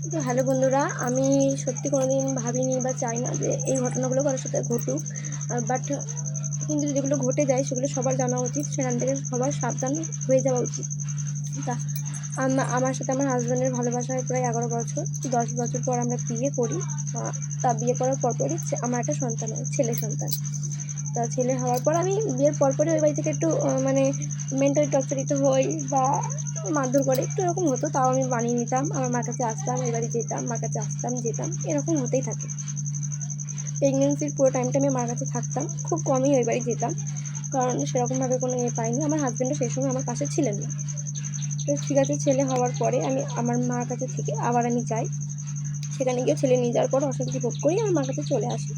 তো হ্যালো বন্ধুরা, আমি সত্যি কোনোদিন ভাবিনি বা চাই না যে এই ঘটনাগুলো কারোর সাথে ঘটুক। বাট কিন্তু যেগুলো ঘটে যায় সেগুলো সবার জানা উচিত, সেখান থেকে সবার সাবধান হয়ে যাওয়া উচিত। তা আমার সাথে আমার হাজব্যান্ডের ভালোবাসায় প্রায় 11 বছর, 10 বছর পর আমরা বিয়ে করি। তা বিয়ে করার পরপরই আমার একটা সন্তান হয়, ছেলে সন্তান। তা ছেলে হওয়ার পর আমি বিয়ের পরপরই ওই বাড়ি থেকে একটু মানে মেন্টালি টর্চারিত হই বা মারধর করে একটু এরকম হতো। তাও আমি মানিয়ে নিতাম, আমার মার কাছে আসতাম, ওই বাড়ি যেতাম, মার কাছে আসতাম যেতাম, এরকম হতেই থাকে। প্রেগনেন্সির পুরো টাইমটা আমি মার কাছে থাকতাম, খুব কমই ওই বাড়ি যেতাম, কারণ সেরকমভাবে কোনো পাইনি। আমার হাজব্যান্ডও সেই সময় আমার পাশে ছিলেন না। তো ঠিক আছে, ছেলে হওয়ার পরে আমি আমার মার কাছে থেকে আবার আমি যাই, সেখানে গিয়ে ছেলে নিয়ে যাওয়ার পর অশান্তি ভোগ করি, আমার মার কাছে চলে আসি।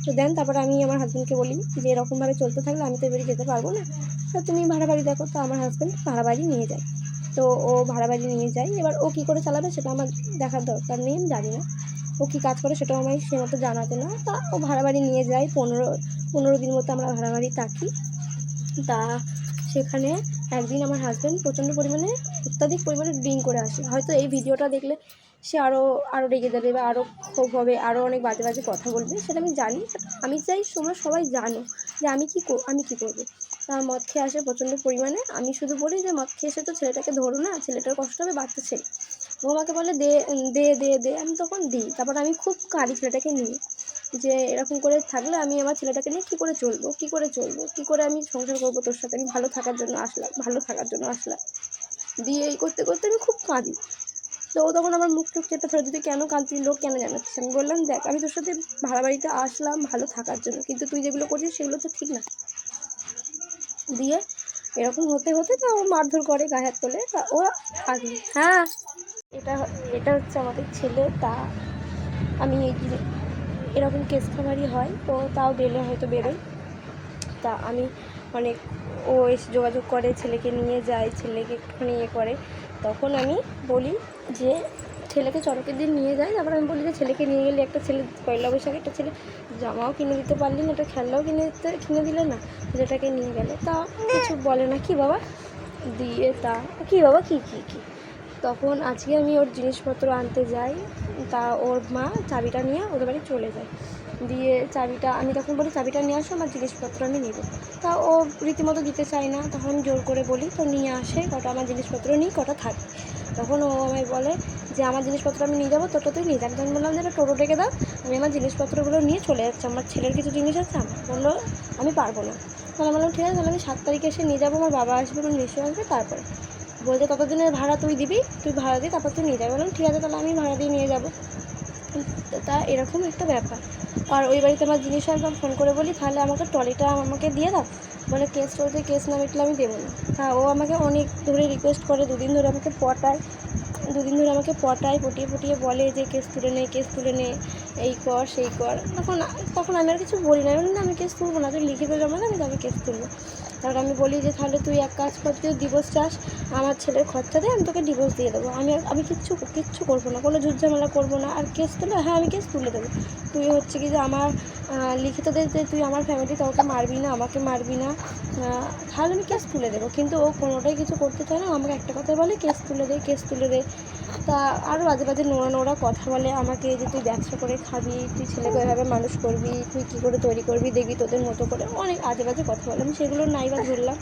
তো দেন তারপরে আমি আমার হাজব্যান্ডকে বলি যে এরকমভাবে চলতে থাকলে আমি তো এবারে যেতে পারবো না, তা তুমি ভাড়া বাড়ি দেখো। তো আমার হাজব্যান্ড ভাড়া বাড়ি নিয়ে যায়। তো ও ভাড়া বাড়ি নিয়ে যায়, এবার ও কী করে চালাবে সেটা আমার দেখার দরকার নেই, আমি জানি না ও কী কাজ করে, সেটাও আমায় সে মতো জানাতে না। তা ও ভাড়া বাড়ি নিয়ে যায়, 15 দিন মতো আমরা ভাড়া বাড়ি থাকি। তা সেখানে একদিন আমার হাজব্যান্ড প্রচণ্ড পরিমাণে অত্যাধিক পরিমাণে ড্রিঙ্ক করে আসে। হয়তো এই ভিডিওটা দেখলে সে আরও রেগে যাবে বা আরও ক্ষোভ হবে, আরও অনেক বাজে বাজে কথা বলবে, সেটা আমি জানি। বাট আমি চাই তোমরা সবাই জানো যে আমি কী করবো। তা মদ খেয়ে আসে প্রচণ্ড পরিমাণে। আমি শুধু বলি যে মদ খেয়ে এসে তো ছেলেটাকে ধরো না, ছেলেটার কষ্ট হবে, বাচ্চা ছেলে। ও আমাকে বলে দে দে দে দে, আমি তখন দিই। তারপর আমি খুব কাঁদি ছেলেটাকে নিয়ে, যে এরকম করে থাকলে আমি আমার ছেলেটাকে নিয়ে কী করে চলবো, কী করে আমি সংসার করবো তোর সাথে, আমি ভালো থাকার জন্য আসলাম। দিয়ে এই করতে করতে আমি খুব কাঁদি। তো ও তখন আমার মুখ টুক চেপে ধরে, তুই কেন কাঁদছিস, লোক কেন জানাচ্ছিস? আমি বললাম, দেখ আমি তোর সাথে ভাড়া বাড়িতে আসলাম ভালো থাকার জন্য, কিন্তু তুই যেগুলো করছিস সেগুলো তো ঠিক না। দিয়ে এরকম হতে হতে তা ও মারধর করে, গায়ে হাত তোলে। তা ও আগে হ্যাঁ, এটা এটা হচ্ছে আমাদের ছেলে। তা আমি এরকম কেস খামারি হয়, তো তাও বেলে হয়তো বেরোয়। তা আমি অনেক, ও এসে যোগাযোগ করে, ছেলেকে নিয়ে যায়, ছেলেকে একটুখানি করে। তখন আমি বলি যে ছেলেকে চড়কের দিন নিয়ে যায়। তারপর আমি বলি যে ছেলেকে নিয়ে গেলে, একটা ছেলে পয়লা বৈশাখে একটা ছেলে জামাও কিনে দিতে পারলি না, একটা খেলনাও কিনে দিলে না, ছেলেটাকে নিয়ে গেলে। তা কিছু বলে না, কি বাবা দিয়ে তা কী বাবা কী তখন আজকে আমি ওর জিনিসপত্র আনতে যাই, তা ওর মা চাবিটা নিয়ে ওদের বাড়ি চলে যায়। দিয়ে চাবিটা আমি তখন বলি, চাবিটা নিয়ে আসো, আমার জিনিসপত্র আমি নেব। তা ও রীতিমতো দিতে চায় না, তখন আমি জোর করে বলি, তো নিয়ে আসে কটা, আমার জিনিসপত্র নিই, কটা থাকে। তখন ও আমায় বলে যে আমার জিনিসপত্র আমি নিয়ে যাবো, তোরটা তুই নিয়ে যাবি। তখন বললাম যে একটা টোটো ডেকে দাও, আমি আমার জিনিসপত্রগুলো নিয়ে চলে যাচ্ছি, আমার ছেলের কিছু জিনিস আছে। আমার বললো আমি পারবো না। তাহলে বললাম ঠিক আছে, তাহলে আমি 7 তারিখে এসে নিয়ে যাবো, আমার বাবা আসবে, আমার মেসো আসবে, তারপরে বলছে ততদিনের ভাড়া তুই দিবি, তুই ভাড়া দিয়ে তারপর তুই নিয়ে যাবি। বললাম ঠিক আছে, তাহলে আমি ভাড়া দিয়ে নিয়ে যাবো। তা এরকম একটা ব্যাপার। আর ওই বাড়িতে আমার জিনিস একদম ফোন করে বলি, তাহলে আমাকে ট্রলিটা আমাকে দিয়ে দাও। বলে কেস চলছে, কেস না মিটলে আমি দেবো না। তা ও আমাকে অনেক ধরে রিকোয়েস্ট করে, 2 দিন ধরে আমাকে পটায়, পটিয়ে বলে যে কেস তুলে নে, এই কর সেই কর। তখন আমি আর কিছু বলি না, আমি কেস তুলবো না, তুই লিখিত জমা দে, আমি তবে কেস তুলবো। তারপর আমি বলি যে তাহলে তুই এক কাজ কর, তুই ডিভোর্স চাস, আমার ছেলের খরচা দে, আমি তোকে ডিভোর্স দিয়ে দেবো। আমি কিচ্ছু করবো না, কোনো ঝুটঝামেলা করবো না। আর কেস তুলে, হ্যাঁ আমি কেস তুলে দেবো। তুই হচ্ছে কি যে আমার লিখিত দে যে তুই আমার ফ্যামিলি কাউকে মারবি না, আমাকে মারবি না, তাহলে আমি কেস তুলে দেবো। কিন্তু ও কোনোটাই কিছু করতে চায় না, আমাকে একটা কথা বলে, কেস তুলে দে। তা আরও বাজে বাজে নোংরা কথা বলে আমাকে, যে তুই ব্যবসা করে খাবি, তুই ছেলেকে এভাবে মানুষ করবি, তুই কী করে তৈরি করবি, দেখবি তোদের মতো করে, অনেক আজে বাজে কথা বলে। আমি সেগুলো নাই বা ধরলাম,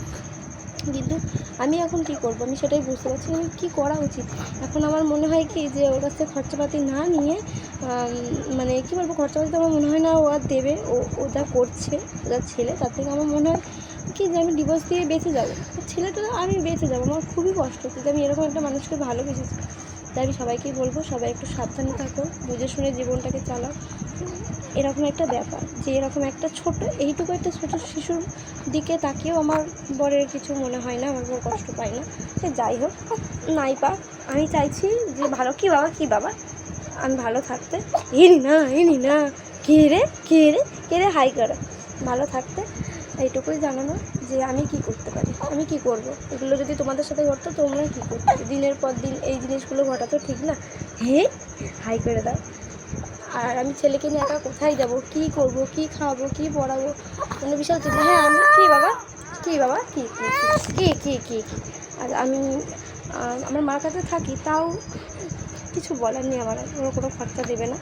কিন্তু আমি এখন কী করবো, আমি সেটাই বুঝতে পারছি না, আমি কী করা উচিত। এখন আমার মনে হয় কি যে ওর কাছ থেকে খরচাপাতি না নিয়ে, মানে কী বলবো, খরচাপাতি তো আমার মনে হয় না ও আর দেবে। ও যা করছে, ওদের ছেলে, তার থেকে আমার মনে হয় কি যে আমি ডিভোর্স দিয়ে বেঁচে যাবো, ছেলেটা আমি বেঁচে যাবো। আমার খুবই কষ্ট হচ্ছে যে আমি এরকম একটা মানুষকে ভালোবেসেছি। তাই আমি সবাইকেই বলবো, সবাই একটু সাবধানে থাকো, বুঝে শুনে জীবনটাকে চালাও। এরকম একটা ব্যাপার যে এরকম একটা এইটুকু একটা ছোটো শিশুর দিকে তাকিয়েও আমার বরের কিছু মনে হয় না, আমার বর কষ্ট পায় না। সে যাই হোক নাই পাক, আমি চাইছি যে ভালো, কী বাবা আমি ভালো থাকতে, এনি না কে রে হাই করে ভালো থাকতে, এইটুকুই জানানো যে আমি কি করতে পারি, আমি কি করব। এগুলো যদি তোমাদের সাথে ঘটতো, তোমরা কী করতে? দিনের পর দিন এই জিনিসগুলো ঘটা তো ঠিক না। হাই করে দাও। আর আমি ছেলেকে নিয়ে একা কোথায় যাব, কী করব, কী খাওয়াবো, কী পড়াবো, মানে বিশাল চিন্তা। হ্যাঁ আমি কী বাবা কী আর আমি আমার মার কাছে থাকি, তাও কিছু বলার নেই আমার আর। ওরা কোনো খরচা দেবে না,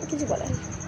কিছু বলার নেই।